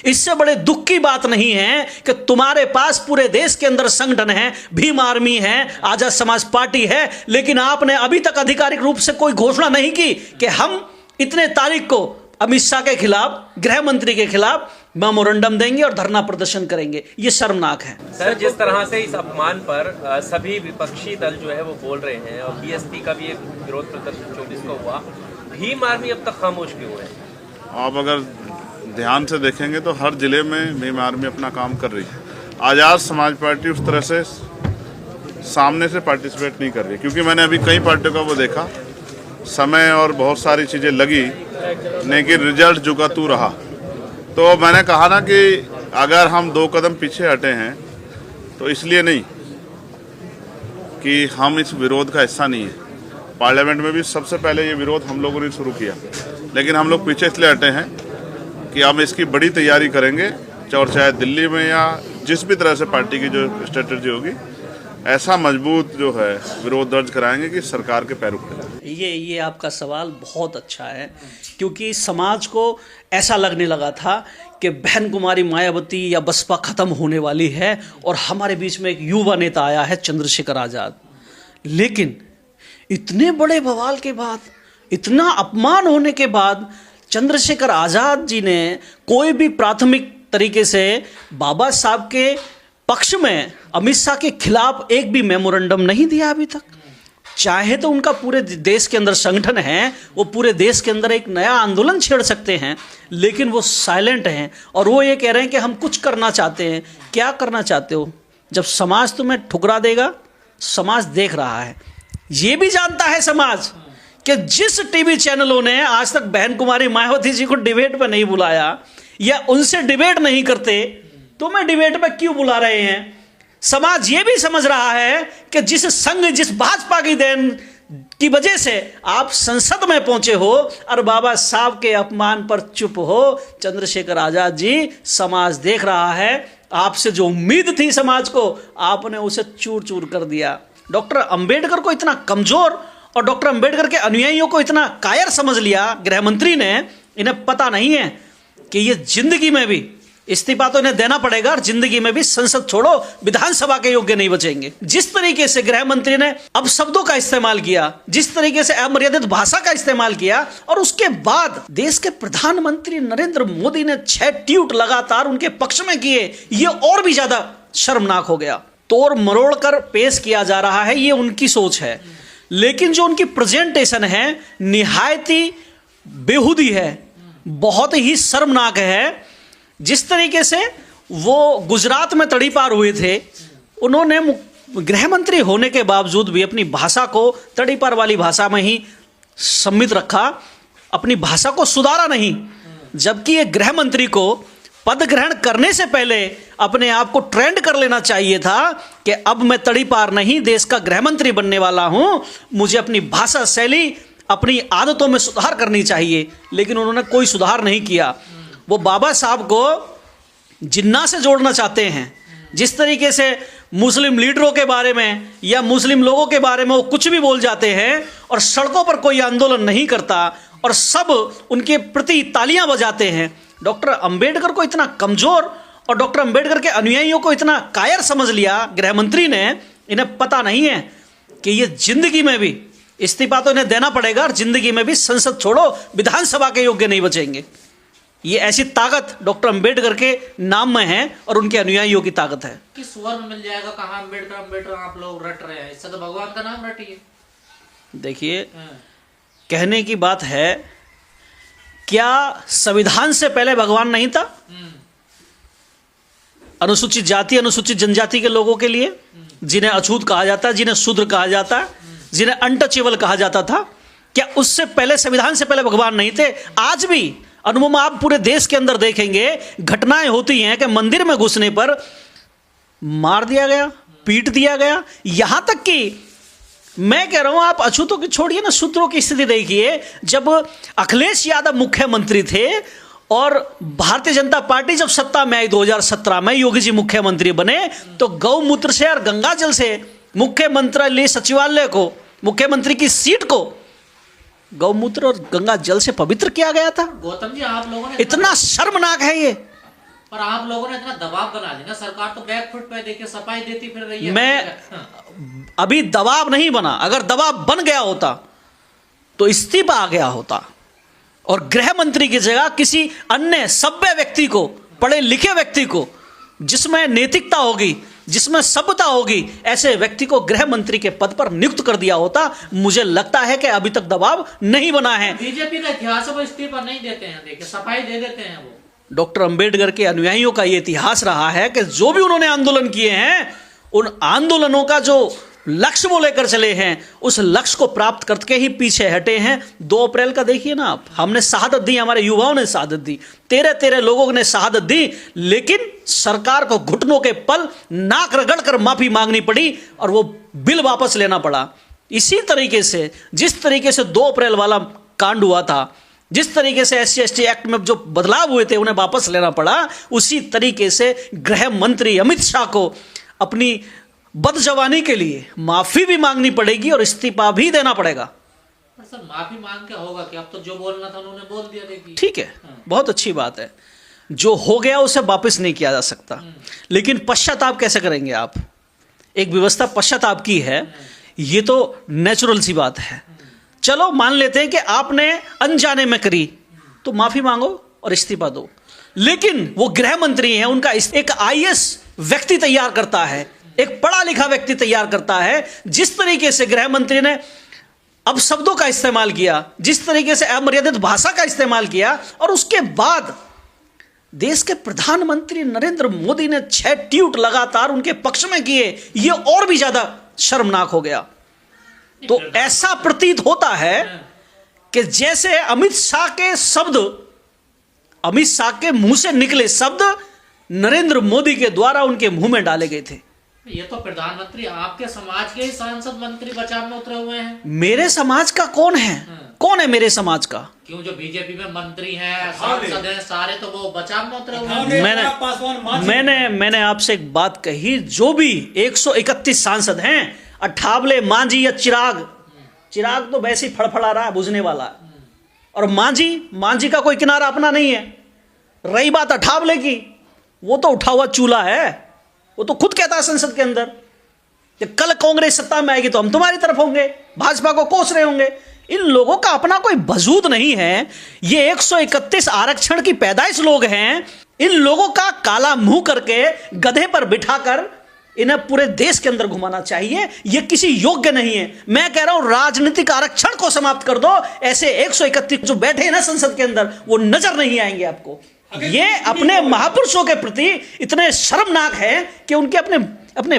इससे बड़े दुख की बात नहीं है कि तुम्हारे पास पूरे देश के अंदर संगठन है, भीम आर्मी है, आजाद समाज पार्टी है, लेकिन आपने अभी तक आधिकारिक रूप से कोई घोषणा नहीं की कि हम इतने तारीख को अमित शाह के खिलाफ, गृह मंत्री के खिलाफ मेमोरेंडम देंगे और धरना प्रदर्शन करेंगे। ये शर्मनाक है। सर, जिस तरह से इस अपमान पर सभी विपक्षी दल जो है वो बोल रहे हैं और बीएसपी का भी एक विरोध प्रदर्शन 24 को हुआ, भीम आर्मी अब तक खामोश क्यों है? आप अगर ध्यान से देखेंगे तो हर जिले में भीम आर्मी अपना काम कर रही है। आजाद समाज पार्टी उस तरह से सामने से पार्टिसिपेट नहीं कर रही, क्योंकि मैंने अभी कई पार्टियों का वो देखा, समय और बहुत सारी चीज़ें लगी, लेकिन रिजल्ट जुगा तू रहा। तो मैंने कहा ना कि अगर हम 2 कदम पीछे हटे हैं तो इसलिए नहीं कि हम इस विरोध का हिस्सा नहीं है। पार्लियामेंट में भी सबसे पहले ये विरोध हम लोगों ने शुरू किया, लेकिन हम लोग पीछे इसलिए हटे हैं कि हम इसकी बड़ी तैयारी करेंगे, और चाहे दिल्ली में या जिस भी तरह से पार्टी की जो स्ट्रेटजी होगी, ऐसा मजबूत जो है विरोध दर्ज कराएंगे कि सरकार के पैर उठे। ये आपका सवाल बहुत अच्छा है, क्योंकि समाज को ऐसा लगने लगा था कि बहन कुमारी मायावती या बसपा खत्म होने वाली है और हमारे बीच में एक युवा नेता आया है चंद्रशेखर आज़ाद। लेकिन इतने बड़े बवाल के बाद, इतना अपमान होने के बाद चंद्रशेखर आज़ाद जी ने कोई भी प्राथमिक तरीके से बाबा साहब के पक्ष में, अमित शाह के खिलाफ एक भी मेमोरेंडम नहीं दिया अभी तक। चाहे तो उनका पूरे देश के अंदर संगठन है, वो पूरे देश के अंदर एक नया आंदोलन छेड़ सकते हैं, लेकिन वो साइलेंट हैं और वो ये कह रहे हैं कि हम कुछ करना चाहते हैं। क्या करना चाहते हो? जब समाज तुम्हें ठुकरा देगा, समाज देख रहा है, ये भी जानता है समाज कि जिस टीवी चैनलों ने आज तक बहन कुमारी मायावती जी को डिबेट पर नहीं बुलाया या उनसे डिबेट नहीं करते, तुम्हें डिबेट पर क्यों बुला रहे हैं? समाज ये भी समझ रहा है कि जिस संघ, जिस भाजपा की देन की वजह से आप संसद में पहुंचे हो और बाबा साहब के अपमान पर चुप हो, चंद्रशेखर आजाद जी, समाज देख रहा है। आपसे जो उम्मीद थी समाज को, आपने उसे चूर चूर कर दिया। डॉक्टर अंबेडकर को इतना कमजोर और डॉक्टर अंबेडकर के अनुयायियों को इतना कायर समझ लिया गृह मंत्री ने। इन्हें पता नहीं है कि ये जिंदगी में भी इस्तीफा तो इन्हें देना पड़ेगा और जिंदगी में भी संसद छोड़ो, विधानसभा के योग्य नहीं बचेंगे। जिस तरीके से गृह मंत्री ने अब शब्दों का इस्तेमाल किया, जिस तरीके से अमर्यादित भाषा का इस्तेमाल किया, और उसके बाद देश के प्रधानमंत्री नरेंद्र मोदी ने 6 ट्वीट लगातार उनके पक्ष में किए, ये और भी ज्यादा शर्मनाक हो गया। तोड़ मरोड़ कर पेश किया जा रहा है, ये उनकी सोच है, लेकिन जो उनकी प्रेजेंटेशन है निहायत ही बेहूदी है, बहुत ही शर्मनाक है। जिस तरीके से वो गुजरात में तड़ीपार हुए थे, उन्होंने गृह मंत्री होने के बावजूद भी अपनी भाषा को तड़ीपार वाली भाषा में ही सम्मिलित रखा, अपनी भाषा को सुधारा नहीं। जबकि ये गृह मंत्री को पद ग्रहण करने से पहले अपने आप को ट्रेंड कर लेना चाहिए था कि अब मैं तड़ीपार नहीं, देश का गृह मंत्री बनने वाला हूं, मुझे अपनी भाषा शैली, अपनी आदतों में सुधार करनी चाहिए। लेकिन उन्होंने कोई सुधार नहीं किया। वो बाबा साहब को जिन्ना से जोड़ना चाहते हैं। जिस तरीके से मुस्लिम लीडरों के बारे में या मुस्लिम लोगों के बारे में वो कुछ भी बोल जाते हैं और सड़कों पर कोई आंदोलन नहीं करता और सब उनके प्रति तालियां बजाते हैं। डॉक्टर अंबेडकर को इतना कमजोर और डॉक्टर अंबेडकर के अनुयायियों को इतना कायर समझ लिया गृह मंत्री ने। इन्हें पता नहीं है कि ये जिंदगी में भी इस्तीफा तो इन्हें देना पड़ेगा और जिंदगी में भी संसद छोड़ो, विधानसभा के योग्य नहीं बचेंगे। ये ऐसी ताकत डॉक्टर अंबेडकर के नाम में है और उनके अनुयायियों की ताकत है। कि स्वर्ण मिल जाएगा, कहाँ अंबेडकर अंबेडकर आप लोग रट रहे हैं, इससे तो भगवान का नाम रटिए। देखिए, कहने की बात है, क्या संविधान से पहले भगवान नहीं था? अनुसूचित जाति, अनुसूचित जनजाति के लोगों के लिए, जिन्हें अछूत कहा जाता है, जिन्हें शूद्र कहा जाता है, जिन्हें अनटचेबल कहा जाता था, क्या उससे पहले, संविधान से पहले भगवान नहीं थे? आज भी अनुपमा, आप पूरे देश के अंदर देखेंगे घटनाएं होती हैं कि मंदिर में घुसने पर मार दिया गया, पीट दिया गया। यहां तक कि मैं कह रहा हूं, आप अछूतों की छोड़िए ना, शूद्रों की स्थिति देखिए। जब अखिलेश यादव मुख्यमंत्री थे और भारतीय जनता पार्टी जब सत्ता में आई 2017 में, योगी जी मुख्यमंत्री बने, तो गौमूत्र से और गंगा जल से मुख्यमंत्री सचिवालय को, मुख्यमंत्री की सीट को गौमूत्र और गंगा जल से पवित्र किया गया था। गौतम जी, आप लोगों ने इतना शर्मनाक है ये। पर आप लोगों ने इतना दबाव बना दिया ना, सरकार तो बैक फुट पे देखिए सफाई देती फिर रही है। मैं अभी दबाव नहीं बना, अगर दबाव बन गया होता तो इस्तीफा आ गया होता और गृह मंत्री की जगह किसी अन्य सभ्य व्यक्ति को, पढ़े लिखे व्यक्ति को, जिसमें नैतिकता होगी, जिसमें सभ्यता होगी, ऐसे व्यक्ति को गृह मंत्री के पद पर नियुक्त कर दिया होता। मुझे लगता है कि अभी तक दबाव नहीं बना है। बीजेपी का इतिहास है, वो इस्तीफा नहीं देते हैं, देखिए सफाई दे देते हैं। वो डॉक्टर अंबेडकर के अनुयायियों का यह इतिहास रहा है कि जो भी उन्होंने आंदोलन किए हैं, उन आंदोलनों का जो लक्ष्य वो लेकर चले हैं, उस लक्ष्य को प्राप्त करके ही पीछे हटे हैं। 2 अप्रैल का देखिए ना आप, हमने शहादत दी, हमारे युवाओं ने शहादत दी, 13 लोगों ने शहादत दी, लेकिन सरकार को घुटनों के पल नाक रगड़ कर माफी मांगनी पड़ी और वो बिल वापस लेना पड़ा। इसी तरीके से जिस तरीके से 2 अप्रैल वाला कांड हुआ था, जिस तरीके से SC/ST एक्ट में जो बदलाव हुए थे उन्हें वापस लेना पड़ा, उसी तरीके से गृह मंत्री अमित शाह को अपनी बदजवानी के लिए माफी भी मांगनी पड़ेगी और इस्तीफा भी देना पड़ेगा। पर सर माफी मांग के होगा कि अब तो जो बोलना था उन्होंने बोल दिया। देखिए ठीक है, बहुत अच्छी बात है, जो हो गया उसे वापस नहीं किया जा सकता, लेकिन पश्चाताप कैसे करेंगे आप? एक व्यवस्था पश्चाताप की है, ये तो नेचुरल सी बात है। चलो मान लेते हैं कि आपने अनजाने में करी, तो माफी मांगो और इस्तीफा दो, लेकिन वो गृह मंत्री हैं, उनका एक IAS व्यक्ति तैयार करता है, एक पढ़ा लिखा व्यक्ति तैयार करता है। जिस तरीके से गृह मंत्री ने अब शब्दों का इस्तेमाल किया, जिस तरीके से अमर्यादित भाषा का इस्तेमाल किया, और उसके बाद देश के प्रधानमंत्री नरेंद्र मोदी ने 6 ट्वीट लगातार उनके पक्ष में किए, ये और भी ज्यादा शर्मनाक हो गया। तो ऐसा प्रतीत होता है कि जैसे अमित शाह के शब्द, अमित शाह के मुंह से निकले शब्द नरेंद्र मोदी के द्वारा उनके मुंह में डाले गए थे। ये तो प्रधानमंत्री आपके समाज के ही सांसद मंत्री बचाव में उतरे हुए हैं। मेरे समाज का कौन है? कौन है मेरे समाज का? क्यों, जो बीजेपी में मंत्री हैं, सांसद हैं, सारे तो वो बचाव में उतरे हुए हैं। मैंने आपसे एक बात कही, जो भी 131 सांसद हैं, अठावले, मांझी या चिराग तो वैसे ही फड़फड़ा रहा है, बुझने वाला है, और मांझी का कोई किनारा अपना नहीं है। रही बात अठावले की, वो तो उठा हुआ चूल्हा है, वो तो खुद कहता है संसद के अंदर कि कल कांग्रेस सत्ता में आएगी तो हम तुम्हारी तरफ होंगे, भाजपा को कोस रहे होंगे। इन लोगों का अपना कोई वजूद नहीं है। ये 131 आरक्षण की पैदाइश लोग हैं। इन लोगों का काला मुंह करके गधे पर बिठाकर इन्हें पूरे देश के अंदर घुमाना चाहिए। ये किसी योग्य नहीं है। मैं कह रहा हूं राजनीतिक आरक्षण को समाप्त कर दो। ऐसे 131 जो बैठे हैं ना संसद के अंदर, वो नजर नहीं आएंगे आपको। ये अपने महापुरुषों के प्रति इतने शर्मनाक है कि उनके अपने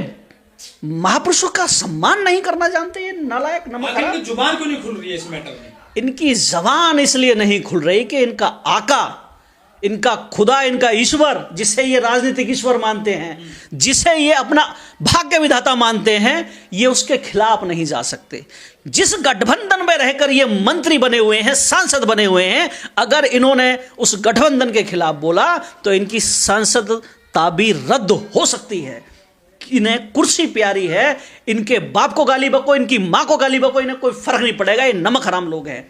महापुरुषों का सम्मान नहीं करना जानते। ये नालायक नमक। इनकी जुबान क्यों नहीं खुल रही है इस मैटर में? इनकी जबान इसलिए नहीं खुल रही कि इनका आका, इनका खुदा, इनका ईश्वर, जिसे ये राजनीतिक ईश्वर मानते हैं, जिसे ये अपना भाग्य विधाता मानते हैं, ये उसके खिलाफ नहीं जा सकते। जिस गठबंधन में रहकर ये मंत्री बने हुए हैं, सांसद बने हुए हैं, अगर इन्होंने उस गठबंधन के खिलाफ बोला तो इनकी सांसदता भी रद्द हो सकती है। इन्हें कुर्सी प्यारी है, इनके बाप को गाली बको, इनकी मां को गाली बको, इन्हें कोई फर्क नहीं पड़ेगा। ये नमक हराम लोग हैं।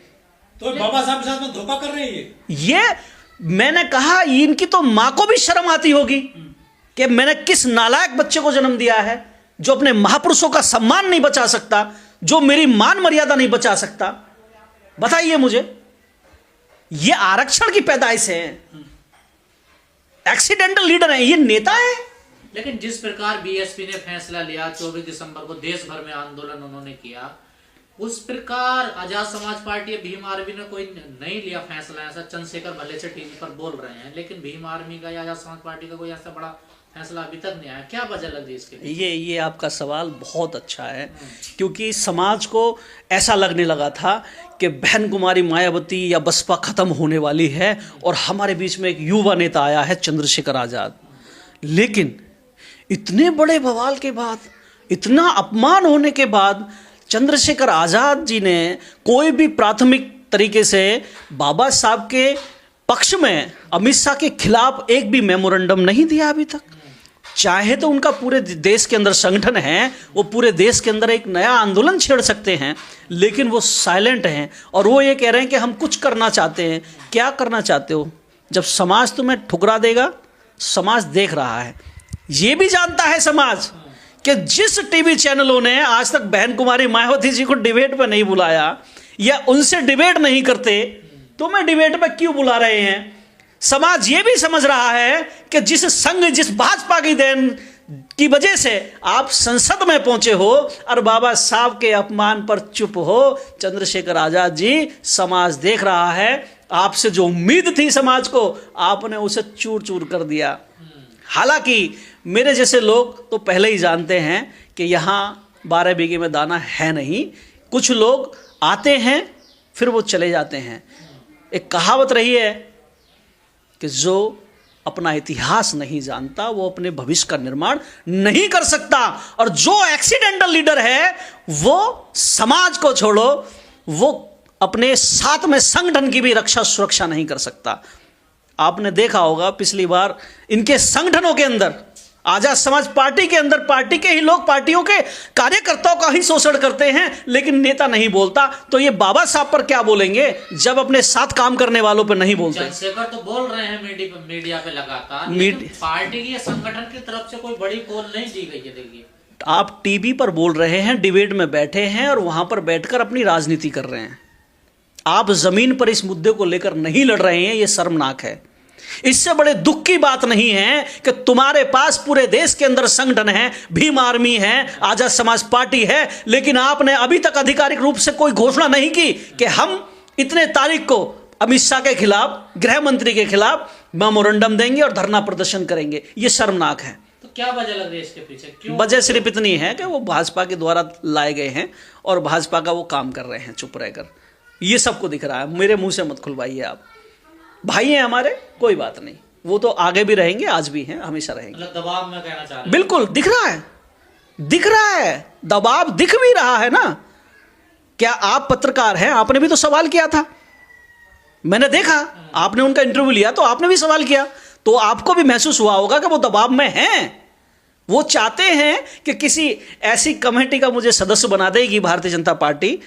तो बाबा साहब के साथ में धोखा कर रहे हैं ये मैंने कहा, इनकी तो मां को भी शर्म आती होगी कि मैंने किस नालायक बच्चे को जन्म दिया है, जो अपने महापुरुषों का सम्मान नहीं बचा सकता, जो मेरी मान मर्यादा नहीं बचा सकता। बताइए मुझे, ये आरक्षण की पैदाइश है, एक्सीडेंटल लीडर है, ये नेता है। लेकिन जिस प्रकार बीएसपी ने फैसला लिया, 24 दिसंबर को देश भर में आंदोलन उन्होंने किया, उस प्रकार आजाद समाज पार्टी, भीम आर्मी ने कोई नहीं लिया फैसला। ऐसा चंद्रशेखर भले से टीवी पर बोल रहे हैं, लेकिन भीम आर्मी का या आजाद समाज पार्टी का कोई ऐसा बड़ा फैसला अभी तक नहीं आया। क्या वजह लग रही है इसके? ये आपका सवाल बहुत अच्छा है, क्योंकि समाज को ऐसा लगने लगा था कि बहन कुमारी मायावती या बसपा खत्म होने वाली है और हमारे बीच में एक युवा नेता आया है चंद्रशेखर आजाद। लेकिन इतने बड़े बवाल के बाद, इतना अपमान होने के बाद चंद्रशेखर आजाद जी ने कोई भी प्राथमिक तरीके से बाबा साहब के पक्ष में, अमित शाह के खिलाफ एक भी मेमोरेंडम नहीं दिया अभी तक। चाहे तो उनका पूरे देश के अंदर संगठन है, वो पूरे देश के अंदर एक नया आंदोलन छेड़ सकते हैं, लेकिन वो साइलेंट हैं और वो ये कह रहे हैं कि हम कुछ करना चाहते हैं। क्या करना चाहते हो? जब समाज तुम्हें ठुकरा देगा समाज देख रहा है। ये भी जानता है समाज कि जिस टीवी चैनलों ने आज तक बहन कुमारी मायावती जी को डिबेट पे नहीं बुलाया या उनसे डिबेट नहीं करते, तो मैं डिबेट पे क्यों बुला रहे हैं। समाज ये भी समझ रहा है कि जिस संघ, जिस भाजपा की देन की वजह से आप संसद में पहुंचे हो और बाबा साहब के अपमान पर चुप हो, चंद्रशेखर आजाद जी, समाज देख रहा है। आपसे जो उम्मीद थी समाज को, आपने उसे चूर चूर कर दिया। हालांकि मेरे जैसे लोग तो पहले ही जानते हैं कि यहाँ 12 बीघे में दाना है नहीं। कुछ लोग आते हैं फिर वो चले जाते हैं। एक कहावत रही है कि जो अपना इतिहास नहीं जानता वो अपने भविष्य का निर्माण नहीं कर सकता, और जो एक्सीडेंटल लीडर है वो समाज को छोड़ो, वो अपने साथ में संगठन की भी रक्षा सुरक्षा नहीं कर सकता। आपने देखा होगा पिछली बार इनके संगठनों के अंदर, आजाद समाज पार्टी के अंदर, पार्टी के ही लोग पार्टियों के कार्यकर्ताओं का ही शोषण करते हैं, लेकिन नेता नहीं बोलता। तो ये बाबा साहब पर क्या बोलेंगे जब अपने साथ काम करने वालों पर नहीं बोलते। चंद्रशेखर तो बोल रहे हैं मीडिया पे लगातार, लेकिन पार्टी की संगठन की तरफ से कोई बड़ी कॉल नहीं दी गई है। देखिए, आप टीवी पर बोल रहे हैं, डिबेट में बैठे हैं और वहां पर बैठकर अपनी राजनीति कर रहे हैं। आप जमीन पर इस मुद्दे को लेकर नहीं लड़ रहे हैं, यह शर्मनाक है। इससे बड़े दुख की बात नहीं है कि तुम्हारे पास पूरे देश के अंदर संगठन है, भीम आर्मी है, आजाद समाज पार्टी है, लेकिन आपने अभी तक आधिकारिक रूप से कोई घोषणा नहीं की कि हम इतने तारीख को अमित शाह के खिलाफ, गृह मंत्री के खिलाफ मेमोरेंडम देंगे और धरना प्रदर्शन करेंगे। यह शर्मनाक है। तो क्या वजह लग रही है इसके पीछे? क्यों? वजह सिर्फ इतनी है कि वो भाजपा के द्वारा लाए गए हैं और भाजपा का वो काम कर रहे हैं चुप रहकर। ये सबको दिख रहा है, मेरे मुंह से मत खुलवाइए। आप भाई हैं हमारे, कोई बात नहीं, वो तो आगे भी रहेंगे, आज भी हैं, हमेशा रहेंगे। मतलब दबाव में कहना चाह रहे हैं? बिल्कुल दिख रहा है, दिख रहा है, दबाव दिख भी रहा है ना। क्या आप पत्रकार हैं? आपने भी तो सवाल किया था, मैंने देखा, आपने उनका इंटरव्यू लिया तो आपने भी सवाल किया, तो आपको भी महसूस हुआ होगा कि वो दबाव में हैं। वो चाहते हैं कि किसी ऐसी कमेटी का मुझे सदस्य बना देगी भारतीय जनता पार्टी